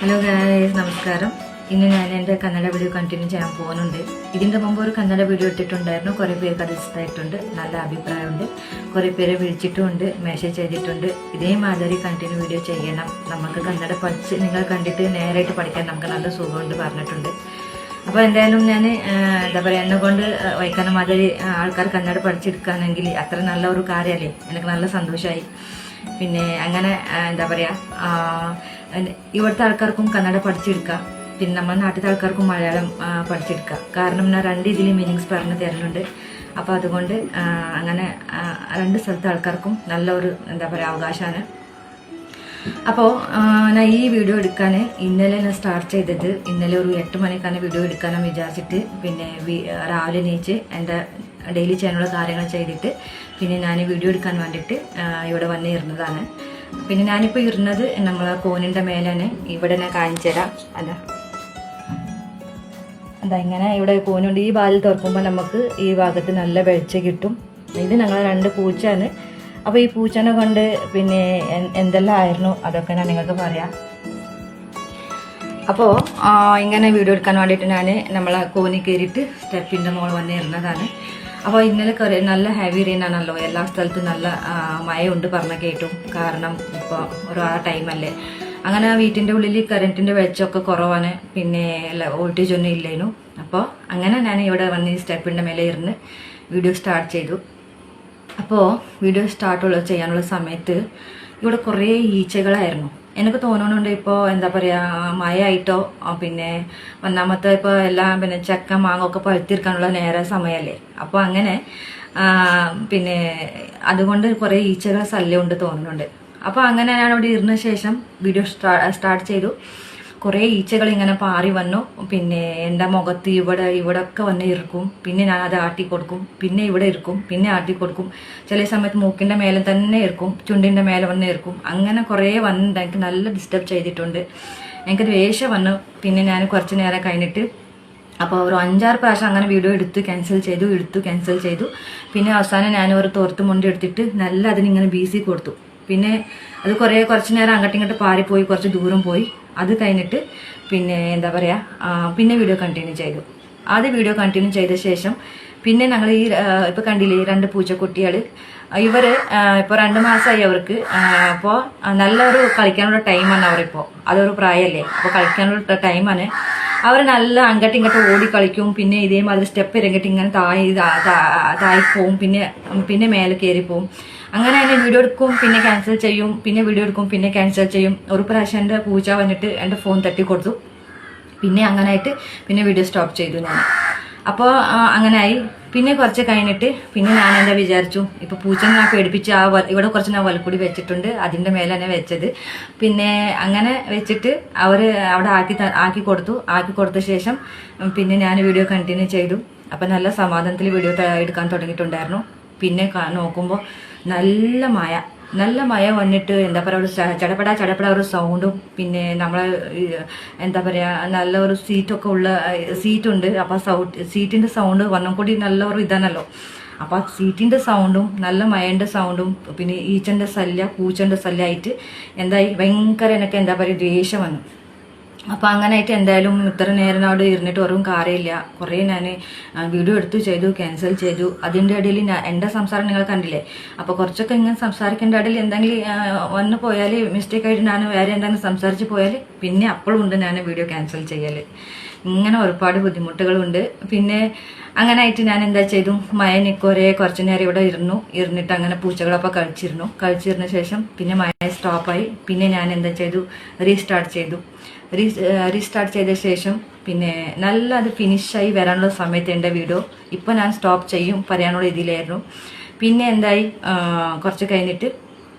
Hello guys, നമസ്കാരം. ഇന്ന് ഞാൻ എൻ്റെ കന്നഡ വീഡിയോ കണ്ടിന്യൂ ചെയ്യാൻ പോകുന്നുണ്ട്. ഇതിൻ്റെ മുമ്പ് ഒരു കന്നഡ വീഡിയോ ഇട്ടിട്ടുണ്ടായിരുന്നു. കുറേ പേർക്ക് അത് ഇഷ്ടമായിട്ടുണ്ട്, നല്ല അഭിപ്രായമുണ്ട്. കുറേ പേരെ വിളിച്ചിട്ടുമുണ്ട്, മെസ്സേജ് ചെയ്തിട്ടുണ്ട്. ഇതേമാതിരി കണ്ടിന്യൂ വീഡിയോ ചെയ്യണം, നമുക്ക് കന്നഡ പഠിച്ച് നിങ്ങൾ കണ്ടിട്ട് നേരായിട്ട് പഠിക്കാൻ നമുക്ക് നല്ല സുഖമുണ്ട് പറഞ്ഞിട്ടുണ്ട്. അപ്പോൾ എന്തായാലും ഞാൻ എന്താ പറയുക, എന്നെ കൊണ്ട് വൈക്കുന്ന മാതിരി ആൾക്കാർ കന്നഡ പഠിച്ചെടുക്കുകയാണെങ്കിൽ അത്ര നല്ല ഒരു കാര്യമല്ലേ. എനിക്ക് നല്ല സന്തോഷമായി. പിന്നെ അങ്ങനെ എന്താ പറയുക, ഇവിടുത്തെ ആൾക്കാർക്കും കന്നഡ പഠിച്ചെടുക്കാം, പിന്നെ നമ്മുടെ നാട്ടിലത്തെ ആൾക്കാർക്കും മലയാളം പഠിച്ചെടുക്കാം. കാരണം ഞാൻ രണ്ട് ഇതിൽ മീനിങ്സ് പറഞ്ഞു തരുന്നുണ്ട്. അപ്പോൾ അതുകൊണ്ട് അങ്ങനെ രണ്ട് സ്ഥലത്തെ ആൾക്കാർക്കും നല്ലൊരു എന്താ പറയുക അവകാശമാണ്. അപ്പോൾ ഞാൻ ഈ വീഡിയോ എടുക്കാൻ ഇന്നലെ ഞാൻ സ്റ്റാർട്ട് ചെയ്തത്. ഇന്നലെ ഒരു 8 മണിക്കാണ് വീഡിയോ എടുക്കാനെന്ന് വിചാരിച്ചിട്ട് പിന്നെ രാവിലെ എണീച്ച് എൻ്റെ ഡെയിലി ചെയ്യാനുള്ള കാര്യങ്ങൾ ചെയ്തിട്ട് പിന്നെ ഞാൻ വീഡിയോ എടുക്കാൻ വേണ്ടിയിട്ട് ഇവിടെ വന്ന് ഇരുന്നതാണ്. പിന്നെ ഞാനിപ്പോൾ ഇരുന്നത് നമ്മളെ കോനിൻ്റെ മേലാണ്. ഇവിടെ ഞാൻ കാണിച്ചു തരാം. അതാ ഇങ്ങനെ ഇവിടെ കോനുണ്ട്. ഈ വാതിൽ തുറക്കുമ്പോൾ നമുക്ക് ഈ ഭാഗത്ത് നല്ല വെളിച്ചം കിട്ടും. ഇത് ഞങ്ങളെ 2 പൂച്ചയാണ്. അപ്പോൾ ഈ പൂച്ചനെ കൊണ്ട് പിന്നെ എന്തെല്ലാം ആയിരുന്നു അതൊക്കെ ഞാൻ നിങ്ങൾക്ക് പറയാം. അപ്പോൾ ഇങ്ങനെ വീഡിയോ എടുക്കാൻ വേണ്ടിയിട്ട് ഞാൻ നമ്മളെ കോനി കയറിയിട്ട് സ്റ്റെപ്പിൻ്റെ മുകളിൽ വന്ന് ഇരുന്നതാണ്. അപ്പോൾ ഇന്നലെ നല്ല ഹെവി റെയിൻ ആണല്ലോ, എല്ലാ സ്ഥലത്തും നല്ല മഴയുണ്ട് പറഞ്ഞ കേട്ടു. കാരണം ഇപ്പോൾ ഒരു ടൈമല്ലേ. അങ്ങനെ വീട്ടിൻ്റെ ഉള്ളിൽ കറണ്ടിൻ്റെ വെളിച്ചമൊക്കെ കുറവാണ്, പിന്നെ വോൾട്ടേജ് ഒന്നും ഇല്ലേനു. അപ്പോൾ അങ്ങനെ ഞാൻ ഇവിടെ വന്ന് ഈ സ്റ്റെപ്പിൻ്റെ മേലെ ഇരുന്ന് വീഡിയോ സ്റ്റാർട്ട് ചെയ്തു. അപ്പോൾ വീഡിയോ ചെയ്യാനുള്ള സമയത്ത് ഇവിടെ കുറേ ഈച്ചകളായിരുന്നു. എനിക്ക് തോന്നുന്നുണ്ട് ഇപ്പോൾ എന്താ പറയുക, മഴയായിട്ടോ പിന്നെ ഒന്നാമത്തെ ഇപ്പോൾ എല്ലാം പിന്നെ ചക്ക മാങ്ങ ഒക്കെ പഴുത്തിരിക്കാനുള്ള നേരെ സമയമല്ലേ. അപ്പോൾ അങ്ങനെ പിന്നെ അതുകൊണ്ട് കുറേ ഈച്ചകളെ ശല്യമുണ്ട് തോന്നുന്നുണ്ട്. അപ്പോൾ അങ്ങനെ ഞാൻ അവിടെ ഇരുന്ന ശേഷം വീഡിയോ സ്റ്റാർട്ട് ചെയ്തു. കുറേ ഈച്ചകൾ ഇങ്ങനെ പാറി വന്നു. പിന്നെ എൻ്റെ മുഖത്ത് ഇവിടെയൊക്കെ വന്ന് ഇരിക്കും. പിന്നെ ഞാൻ അത് ആട്ടി കൊടുക്കും. പിന്നെ ഇവിടെ ഇരിക്കും, പിന്നെ ആട്ടി കൊടുക്കും. ചില സമയത്ത് മൂക്കിൻ്റെ മേലെ തന്നെ ഇരിക്കും, ചുണ്ടിൻ്റെ മേലെ വന്ന് ഇരിക്കും. അങ്ങനെ കുറേ വന്നിട്ട് എനിക്ക് നല്ല ഡിസ്റ്റർബ് ചെയ്തിട്ടുണ്ട്. എനിക്ക് ദേഷ്യം വന്നു. പിന്നെ ഞാൻ കുറച്ച് നേരം കഴിഞ്ഞിട്ട് അപ്പോൾ ഒരു 5-6 പ്രാവശ്യം അങ്ങനെ വീഡിയോ എടുത്ത് ക്യാൻസൽ ചെയ്തു. പിന്നെ അവസാനം ഞാൻ ഒരു തോർത്ത് മുണ്ടി എടുത്തിട്ട് നല്ല അതിനിങ്ങനെ ബീസി കൊടുത്തു. പിന്നെ അത് കുറച്ച് നേരം അങ്ങോട്ടിങ്ങോട്ട് പാറിപ്പോയി, കുറച്ച് ദൂരം പോയി. അത് കഴിഞ്ഞിട്ട് പിന്നെ എന്താ പറയുക, പിന്നെ വീഡിയോ കണ്ടിന്യൂ ചെയ്തു. ആദ്യം വീഡിയോ കണ്ടിന്യൂ ചെയ്ത ശേഷം പിന്നെ ഞങ്ങൾ ഈ ഇപ്പോൾ കണ്ടില്ലേ 2 പൂച്ചക്കുട്ടികൾ. ഇവർ ഇപ്പോൾ 2 മാസമായി അവർക്ക്. അപ്പോൾ നല്ലൊരു കളിക്കാനുള്ള ടൈമാണ് അവരിപ്പോൾ. അതൊരു പ്രായമല്ലേ, അപ്പോൾ കളിക്കാനുള്ള ടൈമാണ്. അവർ നല്ല അങ്ങോട്ടും ഇങ്ങോട്ടും ഓടി കളിക്കും. പിന്നെ ഇതേമാതിരി സ്റ്റെപ്പ് ഇറങ്ങിയിട്ട് ഇങ്ങനെ താഴെ പോവും, പിന്നെ മേലെ കയറി പോവും. അങ്ങനെ തന്നെ വീഡിയോ എടുക്കും, പിന്നെ ക്യാൻസൽ ചെയ്യും, പിന്നെ വീഡിയോ എടുക്കും, പിന്നെ ക്യാൻസൽ ചെയ്യും. ഒരു പ്രാവശ്യം എൻ്റെ പൂച്ച വന്നിട്ട് എൻ്റെ ഫോൺ തട്ടി കൊടുത്തു. പിന്നെ അങ്ങനായിട്ട് പിന്നെ വീഡിയോ സ്റ്റോപ്പ് ചെയ്തു ഞാൻ. അപ്പോൾ അങ്ങനെയായി. പിന്നെ കുറച്ച് കഴിഞ്ഞിട്ട് പിന്നെ ഞാൻ എന്താ വിചാരിച്ചു, ഇപ്പോൾ പൂച്ചനെ ഞാൻ പേടിപ്പിച്ച് ഇവിടെ കുറച്ച് ഞാൻ വലക്കൂടി വെച്ചിട്ടുണ്ട്, അതിൻ്റെ മേലെ തന്നെ വെച്ചത്. പിന്നെ അങ്ങനെ വെച്ചിട്ട് അവർ അവിടെ ആക്കി കൊടുത്ത ശേഷം പിന്നെ ഞാൻ വീഡിയോ കണ്ടിന്യൂ ചെയ്തു. അപ്പം നല്ല സമാധാനത്തിൽ വീഡിയോ എടുക്കാൻ തുടങ്ങിയിട്ടുണ്ടായിരുന്നു. പിന്നെ നോക്കുമ്പോൾ നല്ല മഴ വന്നിട്ട് എന്താ പറയുക, ഒരു ചടപട ഒരു സൗണ്ടും, പിന്നെ നമ്മളെ എന്താ പറയുക നല്ല ഒരു സീറ്റുണ്ട്. അപ്പോൾ സീറ്റിൻ്റെ സൗണ്ട് വന്നും കൂടി നല്ലൊരു ഇതാണല്ലോ. അപ്പോൾ ആ സീറ്റിൻ്റെ സൗണ്ടും നല്ല മഴൻ്റെ സൗണ്ടും പിന്നെ ഈച്ചൻ്റെ പൂച്ചൻ്റെ ശല്യമായിട്ട് എന്തായി ഭയങ്കര എനിക്ക് എന്താ പറയുക ദേഷ്യം വന്നു. അപ്പോൾ അങ്ങനെയായിട്ട് എന്തായാലും ഇത്ര നേരം അവിടെ ഇരുന്നിട്ട് ഒരു കാര്യമില്ല. കുറേ ഞാൻ വീഡിയോ എടുത്തു ചെയ്തു, ക്യാൻസൽ ചെയ്തു. അതിൻ്റെ ഇടയിൽ എൻ്റെ സംസാരം നിങ്ങൾ കണ്ടില്ലേ. അപ്പോൾ കുറച്ചൊക്കെ ഇങ്ങനെ സംസാരിക്കേണ്ട ഇടയിൽ എന്തെങ്കിലും വന്നു പോയാൽ മിസ്റ്റേക്കായിട്ട് ഞാൻ വേറെ എന്തെങ്കിലും സംസാരിച്ച് പോയാൽ പിന്നെ അപ്പോഴും ഉണ്ട് ഞാൻ വീഡിയോ ക്യാൻസൽ ചെയ്യൽ. ഇങ്ങനെ ഒരുപാട് ബുദ്ധിമുട്ടുകളുണ്ട്. പിന്നെ അങ്ങനെയായിട്ട് ഞാൻ എന്താ ചെയ്തു, കുറച്ച് നേരം ഇവിടെ ഇരുന്നിട്ട് അങ്ങനെ പൂച്ചകളൊക്കെ കളിച്ചിരുന്ന ശേഷം പിന്നെ മഴ സ്റ്റോപ്പായി. പിന്നെ ഞാൻ എന്താ ചെയ്തു, റീസ്റ്റാർട്ട് ചെയ്ത ശേഷം പിന്നെ നല്ല അത് ഫിനിഷായി വരാനുള്ള സമയത്ത് എൻ്റെ വീഡിയോ ഇപ്പോൾ ഞാൻ സ്റ്റോപ്പ് ചെയ്യും പറയാനുള്ള ഇതിലായിരുന്നു. പിന്നെ എന്തായി, കുറച്ച് കഴിഞ്ഞിട്ട്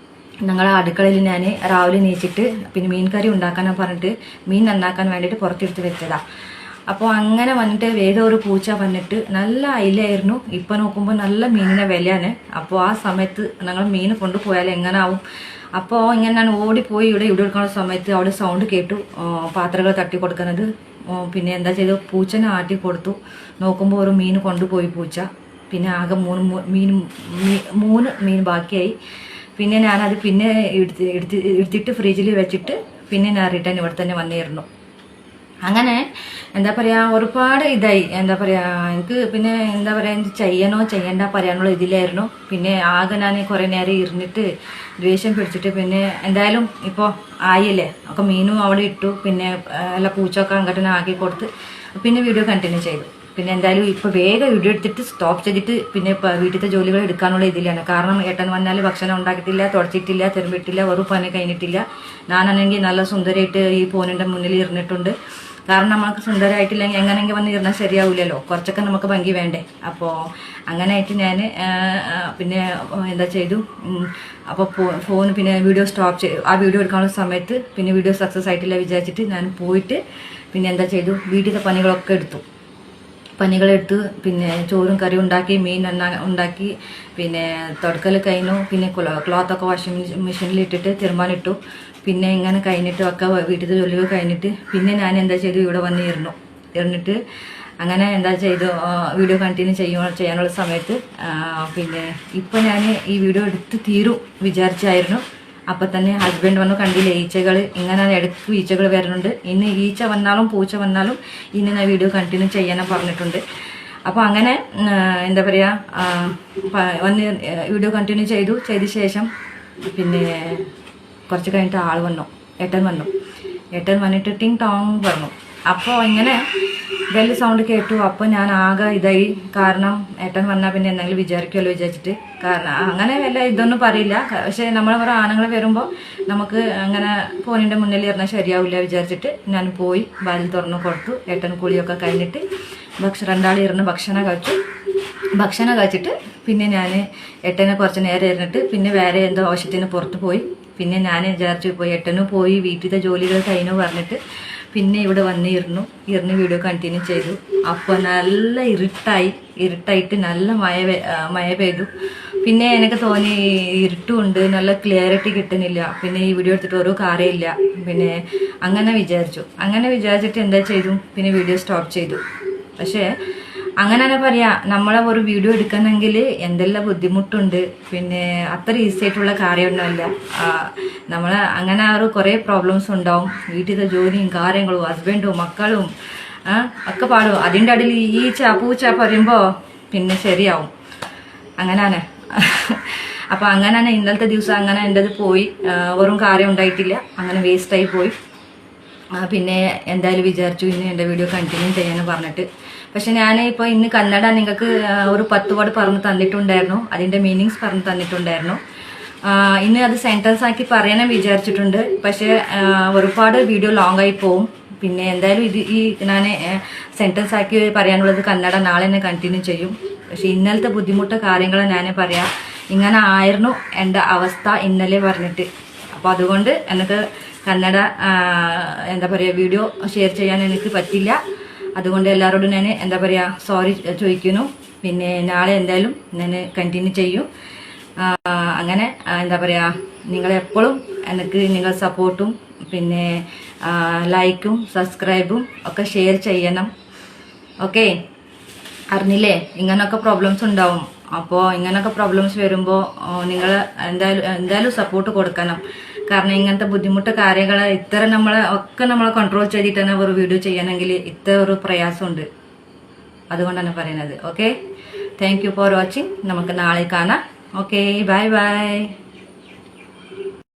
ഞങ്ങളെ അടുക്കളയിൽ ഞാൻ രാവിലെ നീച്ചിട്ട് പിന്നെ മീൻ കറി ഉണ്ടാക്കാനാണ് പറഞ്ഞിട്ട് മീൻ നന്നാക്കാൻ വേണ്ടിയിട്ട് പുറത്തെടുത്ത് വെച്ചതാണ്. അപ്പോൾ അങ്ങനെ വന്നിട്ട് വേറെ ഒരു പൂച്ച വന്നിട്ട് നല്ല അയിലായിരുന്നു. ഇപ്പം നോക്കുമ്പോൾ നല്ല മീനിൻ്റെ വിലയാണ്. അപ്പോൾ ആ സമയത്ത് ഞങ്ങൾ മീൻ കൊണ്ടുപോയാൽ എങ്ങനെ ആവും. അപ്പോൾ ഇങ്ങനെ ഞാൻ ഓടിപ്പോയി ഇവിടെ എടുക്കുന്ന സമയത്ത് അവിടെ സൗണ്ട് കേട്ടു, പാത്രങ്ങൾ തട്ടി കൊടുക്കുന്നത്. പിന്നെ എന്താ ചെയ്തു, പൂച്ചനെ ആട്ടി കൊടുത്തു. നോക്കുമ്പോൾ ഒരു മീൻ കൊണ്ടുപോയി പൂച്ച. പിന്നെ ആകെ 3 മീൻ ബാക്കിയായി. പിന്നെ ഞാനത് പിന്നെ എടുത്തിട്ട് ഫ്രിഡ്ജിൽ വെച്ചിട്ട് പിന്നെ ഞാൻ റിട്ടേൺ ഇവിടെ തന്നെ വന്നിരുന്നു. അങ്ങനെ എന്താ പറയുക ഒരുപാട് ഇതായി. എന്താ പറയുക എനിക്ക് പിന്നെ എന്താ പറയുക എന്ത് ചെയ്യണോ ചെയ്യണ്ട പറയാനുള്ള ഇതിലായിരുന്നു. പിന്നെ ആകെ ഞാൻ കുറേ നേരം ഇരുന്നിട്ട് ദേഷ്യം പിടിച്ചിട്ട് പിന്നെ എന്തായാലും ഇപ്പോൾ ആയില്ലേ ഒക്കെ മീനും അവിടെ ഇട്ടു. പിന്നെ എല്ലാ പൂച്ചൊക്കെ അങ്ങോട്ട് ആക്കി കൊടുത്ത് പിന്നെ വീഡിയോ കണ്ടിന്യൂ ചെയ്തു. പിന്നെ എന്തായാലും ഇപ്പോൾ വേഗം വീഡിയോ എടുത്തിട്ട് സ്റ്റോപ്പ് ചെയ്തിട്ട് പിന്നെ വീട്ടിലത്തെ ജോലികൾ എടുക്കാനുള്ള ഇതിലാണ്. കാരണം ഏട്ടൻ വന്നാൽ ഭക്ഷണം ഉണ്ടാക്കിയിട്ടില്ല, തുടച്ചിട്ടില്ല, തിരുമ്പിട്ടില്ല, വെറും പണി കഴിഞ്ഞിട്ടില്ല. ഞാനാണെങ്കിൽ നല്ല സുന്ദരമായിട്ട് ഈ ഫോണിൻ്റെ മുന്നിൽ ഇരുന്നിട്ടുണ്ട്. കാരണം നമുക്ക് സുന്ദരമായിട്ടില്ലെങ്കിൽ എങ്ങനെയെങ്കിലും വന്ന് ഇരുന്നാൽ ശരിയാവില്ലല്ലോ, കുറച്ചൊക്കെ നമുക്ക് ഭംഗി വേണ്ടേ. അപ്പോൾ അങ്ങനെ ആയിട്ട് ഞാൻ പിന്നെ എന്താ ചെയ്തു, അപ്പോൾ ഫോൺ പിന്നെ വീഡിയോ സ്റ്റോപ്പ് ചെയ്തു. ആ വീഡിയോ എടുക്കാനുള്ള സമയത്ത് പിന്നെ വീഡിയോ സക്സസ് ആയിട്ടില്ല വിചാരിച്ചിട്ട് ഞാൻ പോയിട്ട് പിന്നെ എന്താ ചെയ്തു, വീട്ടിലത്തെ പണികളൊക്കെ എടുത്തു. പണികളെടുത്ത് പിന്നെ ചോറും കറിയും ഉണ്ടാക്കി, മീൻ ഉണ്ടാക്കി, പിന്നെ തുടക്കൽ കഴിഞ്ഞു. പിന്നെ ക്ലോത്തൊക്കെ വാഷിംഗ് മെഷീനിൽ ഇട്ടിട്ട് തിരുമ്പാനിട്ടു. പിന്നെ ഇങ്ങനെ കഴിഞ്ഞിട്ട് ഒക്കെ വീട്ടിലത്തെ ജോലികൾ കഴിഞ്ഞിട്ട് പിന്നെ ഞാൻ എന്താ ചെയ്തു ഇവിടെ വന്ന് ഇരുന്നിട്ട് അങ്ങനെ എന്താ ചെയ്തു വീഡിയോ കണ്ടിന്യൂ ചെയ്യാനുള്ള സമയത്ത് പിന്നെ ഇപ്പം ഞാൻ ഈ വീഡിയോ എടുത്ത് തീരും വിചാരിച്ചായിരുന്നു. അപ്പം തന്നെ ഹസ്ബൻഡ് വന്നു, കണ്ടില്ലേ ഈച്ചകൾ ഇങ്ങനെ ഇടയ്ക്ക് ഈച്ചകൾ വരുന്നുണ്ട്. ഇന്ന് ഈച്ച വന്നാലും പൂച്ച വന്നാലും ഇന്ന് ഞാൻ വീഡിയോ കണ്ടിന്യൂ ചെയ്യാനും പറഞ്ഞിട്ടുണ്ട്. അപ്പോൾ അങ്ങനെ എന്താ പറയുക വന്ന് വീഡിയോ കണ്ടിന്യൂ ചെയ്ത ശേഷം പിന്നെ കുറച്ച് കഴിഞ്ഞിട്ട് ആൾ വന്നു, ഏട്ടൻ വന്നിട്ട് ടിങ് ടോങ് പറഞ്ഞു. അപ്പോൾ ഇങ്ങനെ ബെല്ല് സൗണ്ട് കേട്ടു. അപ്പോൾ ഞാൻ ആകെ ഇതായി. കാരണം ഏട്ടൻ വന്നാൽ പിന്നെ എന്തെങ്കിലും വിചാരിക്കുമല്ലോ വിചാരിച്ചിട്ട്. കാരണം അങ്ങനെ വല്ല ഇതൊന്നും പറയില്ല. പക്ഷേ നമ്മൾ വേറെ ആണുങ്ങൾ വരുമ്പോൾ നമുക്ക് അങ്ങനെ ഫോണിൻ്റെ മുന്നിൽ ഇരുന്നാൽ ശരിയാവില്ല വിചാരിച്ചിട്ട് ഞാൻ പോയി വാതിൽ തുറന്നു കൊടുത്തു. ഏട്ടൻ കുളിയൊക്കെ കഴിഞ്ഞിട്ട് രണ്ടാൾ ഇരുന്ന് ഭക്ഷണം കഴിച്ചിട്ട് പിന്നെ ഞാൻ ഏട്ടനെ കുറച്ച് നേരം ഇരുന്നിട്ട് പിന്നെ വേറെ എന്തോ ആവശ്യത്തിന് പുറത്ത് പോയി. പിന്നെ ഞാൻ വിചാരിച്ചു പോയി ഏട്ടനും പോയി വീട്ടിലത്തെ ജോലികൾ കഴിഞ്ഞു പറഞ്ഞിട്ട് പിന്നെ ഇവിടെ വന്നിരുന്നു വീഡിയോ കണ്ടിന്യൂ ചെയ്തു. അപ്പോൾ നല്ല ഇരുട്ടായിട്ട് നല്ല മഴ പെയ്തു. പിന്നെ എനിക്ക് തോന്നി ഇരുട്ടുമുണ്ട്, നല്ല ക്ലിയറിറ്റി കിട്ടുന്നില്ല. പിന്നെ ഈ വീഡിയോ എടുത്തിട്ട് ഓരോ കാര്യമില്ല. പിന്നെ അങ്ങനെ വിചാരിച്ചിട്ട് എന്താ ചെയ്തു, പിന്നെ വീഡിയോ സ്റ്റോപ്പ് ചെയ്തു. പക്ഷേ അങ്ങനെ തന്നെ പറയാം, നമ്മളെ ഒരു വീഡിയോ എടുക്കണമെങ്കിൽ എന്തെല്ലാം ബുദ്ധിമുട്ടുണ്ട്. പിന്നെ അത്ര ഈസി ആയിട്ടുള്ള കാര്യമൊന്നുമല്ല. നമ്മളെ അങ്ങനെ കുറേ പ്രോബ്ലംസ് ഉണ്ടാവും. വീട്ടിലത്തെ ജോലിയും കാര്യങ്ങളും ഹസ്ബൻഡും മക്കളും ഒക്കെ പാടും. അതിൻ്റെ അടിയിൽ പൂച്ച പറയുമ്പോൾ പിന്നെ ശരിയാവും. അങ്ങനെയാണ്. അപ്പോൾ അങ്ങനെ ഇന്നലത്തെ ദിവസം അങ്ങനെ എൻ്റെത് പോയി. വെറും കാര്യം ഉണ്ടായിട്ടില്ല, അങ്ങനെ വേസ്റ്റായി പോയി. പിന്നെ എന്തായാലും വിചാരിച്ചു ഇന്ന് എൻ്റെ വീഡിയോ കണ്ടിന്യൂ ചെയ്യാമെന്ന് പറഞ്ഞിട്ട്. പക്ഷെ ഞാൻ ഇപ്പോൾ ഇന്ന് കന്നഡ നിങ്ങൾക്ക് ഒരു 10 വേർഡ് പറഞ്ഞു തന്നിട്ടുണ്ടായിരുന്നു, അതിൻ്റെ മീനിങ്സ് പറഞ്ഞു തന്നിട്ടുണ്ടായിരുന്നു. ഇന്ന് അത് സെൻറ്റൻസ് ആക്കി പറയാനും വിചാരിച്ചിട്ടുണ്ട്. പക്ഷേ ഒരുപാട് വീഡിയോ ലോങ് ആയി പോവും. പിന്നെ എന്തായാലും ഈ ഞാൻ സെൻറ്റൻസ് ആക്കി പറയാനുള്ളത് കന്നഡ നാളെ തന്നെ കണ്ടിന്യൂ ചെയ്യും. പക്ഷെ ഇന്നലത്തെ ബുദ്ധിമുട്ട് കാര്യങ്ങൾ ഞാൻ പറയാം. ഇങ്ങനെ ആയിരുന്നു എൻ്റെ അവസ്ഥ ഇന്നലെ പറഞ്ഞിട്ട്. അപ്പോൾ അതുകൊണ്ട് എനിക്ക് കന്നഡ എന്താ പറയുക വീഡിയോ ഷെയർ ചെയ്യാൻ എനിക്ക് പറ്റില്ല. അതുകൊണ്ട് എല്ലാവരോടും ഞാൻ എന്താ പറയുക സോറി ചോദിക്കുന്നു. പിന്നെ നാളെ എന്തായാലും ഞാൻ കണ്ടിന്യൂ ചെയ്യും. അങ്ങനെ എന്താ പറയുക നിങ്ങളെപ്പോഴും എനിക്ക് നിങ്ങൾ സപ്പോർട്ടും പിന്നെ ലൈക്കും സബ്സ്ക്രൈബും ഒക്കെ ഷെയർ ചെയ്യണം. ഓക്കെ, അറിഞ്ഞില്ലേ? ഇങ്ങനൊക്കെ പ്രോബ്ലംസ് ഉണ്ടാവും. അപ്പോൾ ഇങ്ങനൊക്കെ പ്രോബ്ലംസ് വരുമ്പോൾ നിങ്ങൾ എന്തായാലും സപ്പോർട്ട് കൊടുക്കണം. കാരണം ഇങ്ങനത്തെ ബുദ്ധിമുട്ട് കാര്യങ്ങൾ നമ്മളെ കൺട്രോൾ ചെയ്തിട്ട് തന്നെ ഒരു വീഡിയോ ചെയ്യണമെങ്കിൽ ഇത്ര ഒരു പ്രയാസമുണ്ട്. അതുകൊണ്ടാണ് പറയുന്നത്. Okay, thank you for watching. നമുക്ക് നാളെ കാണാം. Okay, by.